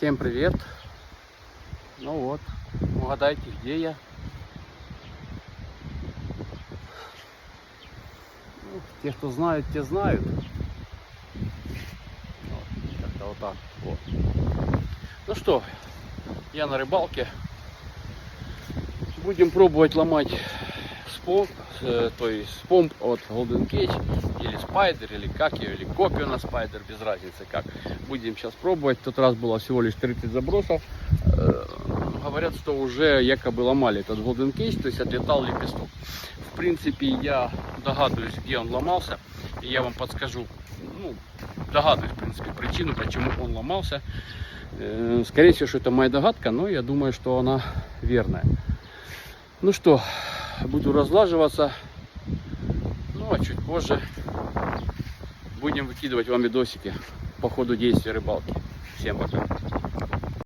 Всем привет! Ну вот, угадайте, где я? Ну, те, кто знают, те знают. Как-то вот так. Вот. Ну что, я на рыбалке. Будем пробовать ломать спомп, то есть спомп от Golden Cage, или Spider, или как ее, или копию на Spider, без разницы как. Будем сейчас пробовать. В тот раз было всего лишь 30 забросов. Говорят, что уже якобы ломали этот Golden Cage, то есть отлетал лепесток. В принципе, я догадываюсь, где он ломался, и я вам подскажу, ну, догадываюсь, в принципе, причину, почему он ломался. Скорее всего, что это моя догадка, но я думаю, что она верная. Ну что, буду разлаживаться, ну а чуть позже будем выкидывать вам видосики по ходу действия рыбалки. Всем пока!